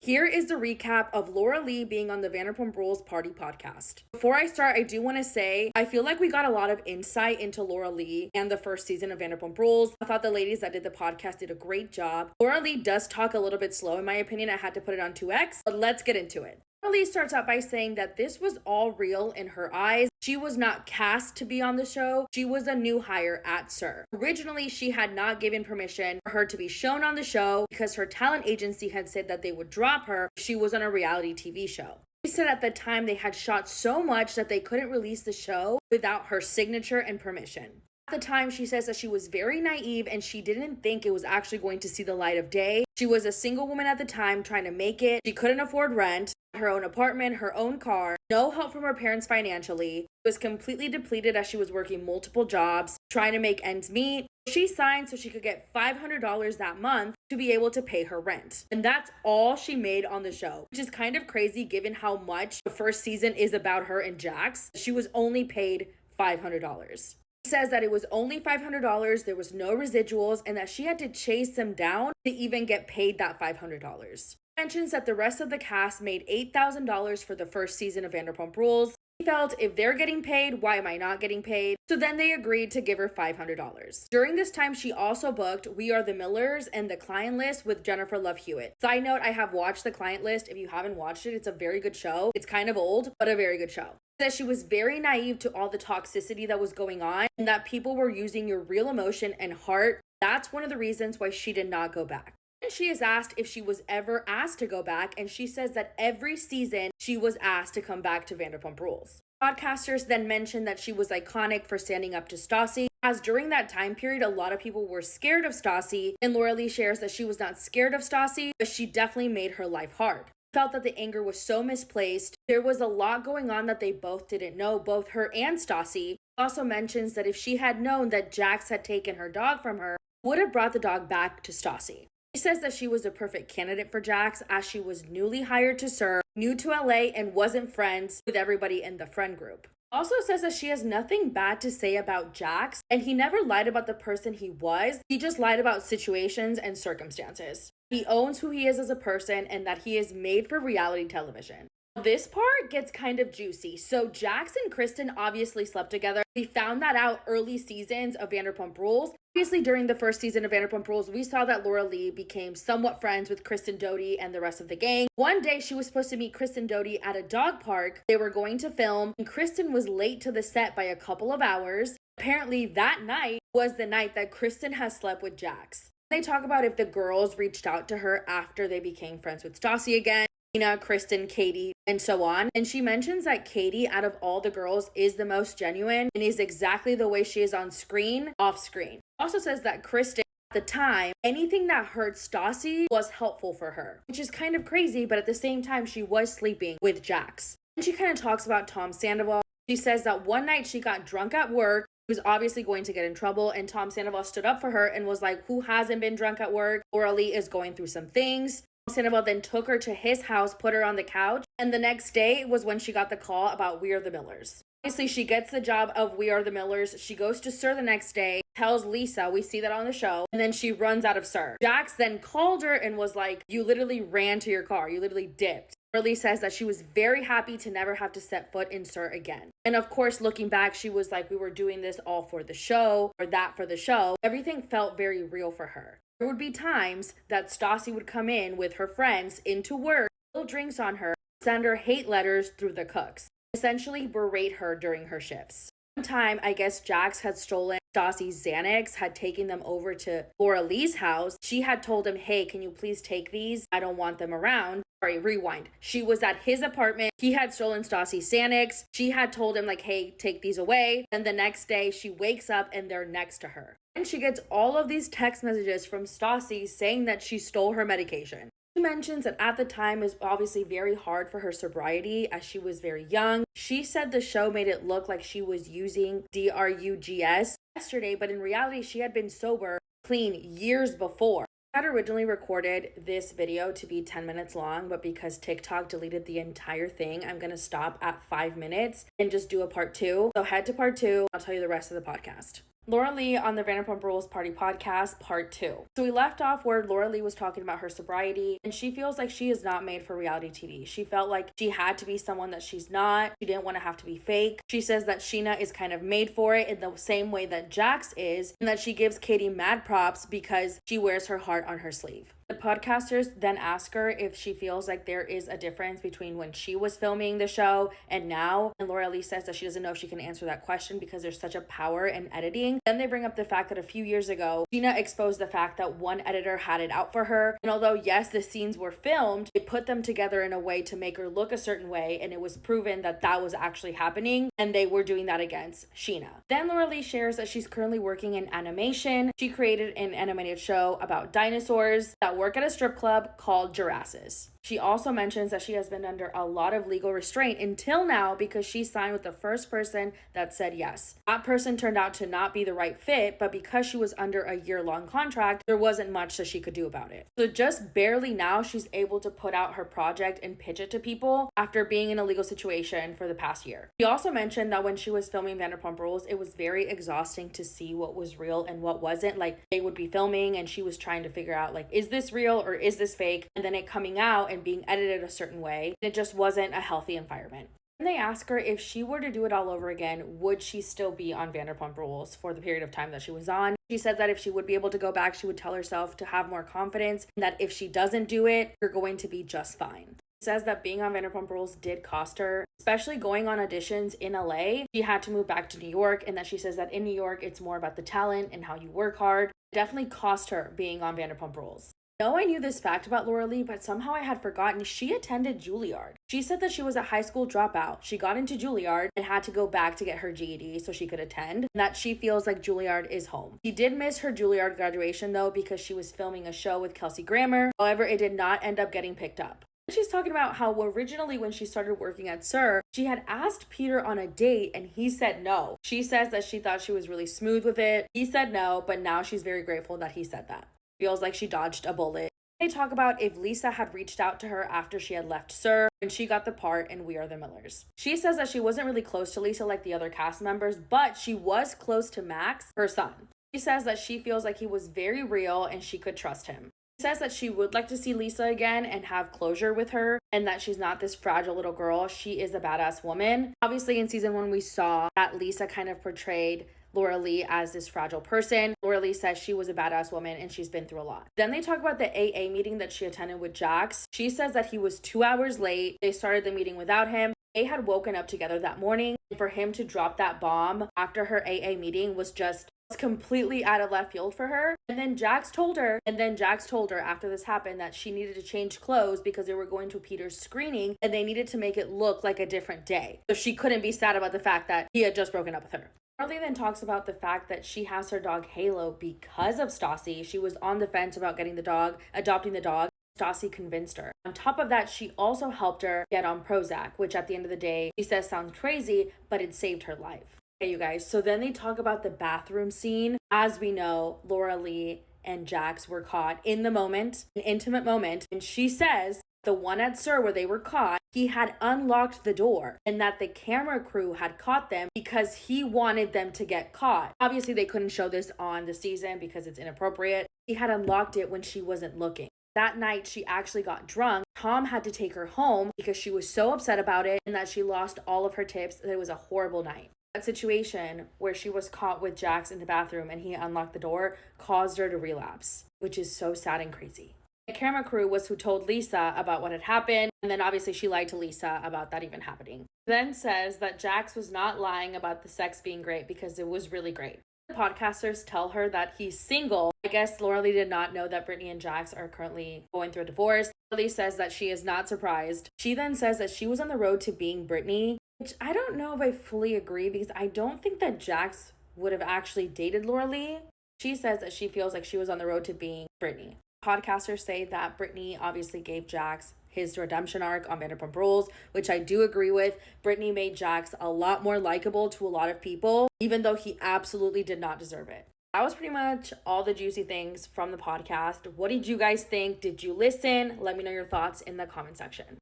Here is the recap of Laura Leigh being on the Vanderpump Rules Party Podcast. Before I start, I do want to say, I feel like we got a lot of insight into Laura Leigh and the first season of Vanderpump Rules. I thought the ladies that did the podcast did a great job. Laura Leigh does talk a little bit slow, in my opinion. I had to put it on 2x, but let's get into it. Laura Leigh starts out by saying that this was all real in her eyes. She was not cast to be on the show. She was a new hire at SUR. Originally, she had not given permission for her to be shown on the show because her talent agency had said that they would drop her if she was on a reality TV show. She said at the time they had shot so much that they couldn't release the show without her signature and permission. At the time, she says that she was very naive and she didn't think it was actually going to see the light of day. She was a single woman at the time trying to make it. She couldn't afford rent, her own apartment, her own car, no help from her parents financially, was completely depleted as she was working multiple jobs, trying to make ends meet. She signed so she could get $500 that month to be able to pay her rent. And that's all she made on the show, which is kind of crazy given how much the first season is about her and Jax. She was only paid $500. Says that it was only $500, there was no residuals, and that she had to chase them down to even get paid that $500. Mentions that the rest of the cast made $8,000 for the first season of Vanderpump Rules. He felt, if they're getting paid, why am I not getting paid? So then they agreed to give her $500. During this time, she also booked We Are the Millers and The Client List with Jennifer Love Hewitt. Side note, I have watched The Client List. If you haven't watched it, it's a very good show. It's kind of old, but a very good show. That she was very naive to all the toxicity that was going on and that people were using your real emotion and heart. That's one of the reasons why she did not go back. And she is asked if she was ever asked to go back, and she says that every season she was asked to come back to Vanderpump Rules. Podcasters then mentioned that she was iconic for standing up to Stassi, as during that time period, a lot of people were scared of Stassi, and Laura Leigh shares that she was not scared of Stassi, but she definitely made her life hard. Felt that the anger was so misplaced. There was a lot going on that they both didn't know, both her and Stassi. Also mentions that if she had known that Jax had taken her dog from her, would have brought the dog back to Stassi. She says that she was a perfect candidate for Jax as she was newly hired to SUR, new to LA, and wasn't friends with everybody in the friend group. Also says that she has nothing bad to say about Jax, and he never lied about the person he was. He just lied about situations and circumstances. He owns who he is as a person and that he is made for reality television. This part gets kind of juicy. So Jax and Kristen obviously slept together. We found that out early seasons of Vanderpump Rules. Obviously, during the first season of Vanderpump Rules, we saw that Laura Leigh became somewhat friends with Kristen Doute and the rest of the gang. One day, she was supposed to meet Kristen Doute at a dog park. They were going to film, and Kristen was late to the set by a couple of hours. Apparently, that night was the night that Kristen has slept with Jax. They talk about if the girls reached out to her after they became friends with Stassi again. Tina, Kristen, Katie, and so on. And she mentions that Katie, out of all the girls, is the most genuine and is exactly the way she is on screen, off screen. Also says that Kristen, at the time, anything that hurt Stassi was helpful for her, which is kind of crazy, but at the same time, she was sleeping with Jax. And she kind of talks about Tom Sandoval. She says that one night she got drunk at work, was obviously going to get in trouble, and Tom Sandoval stood up for her and was like, who hasn't been drunk at work? Laura Leigh is going through some things. Sandoval then took her to his house, put her on the couch, and the next day was when she got the call about We Are the Millers. Obviously, she gets the job of We Are the Millers. She goes to SUR the next day, tells Lisa, we see that on the show, and then she runs out of SUR. Jax then called her and was like, you literally ran to your car. You literally dipped. Laura Leigh says that she was very happy to never have to set foot in SUR again. And of course, looking back, she was like, we were doing this all for the show, or that for the show. Everything felt very real for her. There would be times that Stassi would come in with her friends into work, spill drinks on her, send her hate letters through the cooks, essentially berate her during her shifts. One time, I guess Jax had stolen Stassi's Xanax, had taken them over to Laura Leigh's house. She had told him, hey, can you please take these? I don't want them around. Sorry, rewind. She was at his apartment. He had stolen Stassi's Xanax. She had told him like, hey, take these away. And the next day she wakes up and they're next to her. And she gets all of these text messages from Stassi saying that she stole her medication. She mentions that at the time is obviously very hard for her sobriety as she was very young. She said the show made it look like she was using drugs yesterday, but in reality she had been sober, clean years before. I had originally recorded this video to be 10 minutes long, but because TikTok deleted the entire thing, I'm going to stop at 5 minutes and just do a part 2. So head to part 2. I'll tell you the rest of the podcast. Laura Leigh on the Vanderpump Rules Party Podcast, Part 2. So we left off where Laura Leigh was talking about her sobriety, and she feels like she is not made for reality TV. She felt like she had to be someone that she's not. She didn't want to have to be fake. She says that Sheena is kind of made for it in the same way that Jax is, and that she gives Katie mad props because she wears her heart on her sleeve. The podcasters then ask her if she feels like there is a difference between when she was filming the show and now. And Laura Leigh says that she doesn't know if she can answer that question because there's such a power in editing. Then they bring up the fact that a few years ago, Sheena exposed the fact that one editor had it out for her. And although, yes, the scenes were filmed, they put them together in a way to make her look a certain way. And it was proven that that was actually happening. And they were doing that against Sheena. Then Laura Leigh shares that she's currently working in animation. She created an animated show about dinosaurs that work at a strip club called Jurassic. She also mentions that she has been under a lot of legal restraint until now because she signed with the first person that said yes. That person turned out to not be the right fit, but because she was under a year-long contract, there wasn't much that she could do about it. So just barely now she's able to put out her project and pitch it to people after being in a legal situation for the past year. She also mentioned that when she was filming Vanderpump Rules, it was very exhausting to see what was real and what wasn't. Like, they would be filming and she was trying to figure out, like, is this real or is this fake? And then it coming out and being edited a certain way. It just wasn't a healthy environment. And they ask her if she were to do it all over again, would she still be on Vanderpump Rules for the period of time that she was on? She said that if she would be able to go back, she would tell herself to have more confidence, and that if she doesn't do it, you're going to be just fine. Says that being on Vanderpump Rules did cost her, especially going on auditions in LA. She had to move back to New York, and that she says that in New York, it's more about the talent and how you work hard. It definitely cost her being on Vanderpump Rules. I knew this fact about Laura Leigh, but somehow I had forgotten she attended Juilliard. She said that she was a high school dropout. She got into Juilliard and had to go back to get her GED so she could attend, and that she feels like Juilliard is home. She did miss her Juilliard graduation though because she was filming a show with Kelsey Grammer. However, it did not end up getting picked up. She's talking about how originally when she started working at SUR, she had asked Peter on a date and he said no. She says that she thought she was really smooth with it. He said no, but now she's very grateful that he said that. Feels like she dodged a bullet. They talk about if Lisa had reached out to her after she had left SUR and she got the part in We Are the Millers. She says that she wasn't really close to Lisa like the other cast members, but she was close to Max, her son. She says that she feels like he was very real and she could trust him. She says that she would like to see Lisa again and have closure with her, and that she's not this fragile little girl. She is a badass woman. Obviously in season 1 we saw that Lisa kind of portrayed Laura Leigh as this fragile person. Laura Leigh says she was a badass woman and she's been through a lot. Then they talk about the AA meeting that she attended with Jax. She says that he was 2 hours late. They started the meeting without him. They had woken up together that morning. And for him to drop that bomb after her AA meeting was just completely out of left field for her. And then Jax told her after this happened that she needed to change clothes because they were going to Peter's screening and they needed to make it look like a different day. So she couldn't be sad about the fact that he had just broken up with her. Laura Leigh then talks about the fact that she has her dog Halo because of Stassi. She was on the fence about getting the dog, adopting the dog. Stassi convinced her. On top of that, she also helped her get on Prozac, which at the end of the day, she says sounds crazy, but it saved her life. Okay, you guys, so then they talk about the bathroom scene. As we know, Laura Leigh and Jax were caught in the moment, an intimate moment, and she says the one at SUR where they were caught, he had unlocked the door and that the camera crew had caught them because he wanted them to get caught. Obviously, they couldn't show this on the season because it's inappropriate. He had unlocked it when she wasn't looking. That night, she actually got drunk. Tom had to take her home because she was so upset about it and that she lost all of her tips, that it was a horrible night. That situation where she was caught with Jax in the bathroom and he unlocked the door caused her to relapse, which is so sad and crazy. The camera crew was who told Lisa about what had happened, and then obviously she lied to Lisa about that even happening. Then says that Jax was not lying about the sex being great because it was really great. The podcasters tell her that he's single. I guess Laura Leigh did not know that Brittany and Jax are currently going through a divorce. Laura Leigh says that she is not surprised. She then says that she was on the road to being Brittany, which I don't know if I fully agree because I don't think that Jax would have actually dated Laura Leigh. She says that she feels like she was on the road to being Brittany. Podcasters say that Brittany obviously gave Jax his redemption arc on Vanderpump Rules, which I do agree with. Brittany made Jax a lot more likable to a lot of people, even though he absolutely did not deserve it. That was pretty much all the juicy things from the podcast. What did you guys think? Did you listen? Let me know your thoughts in the comment section.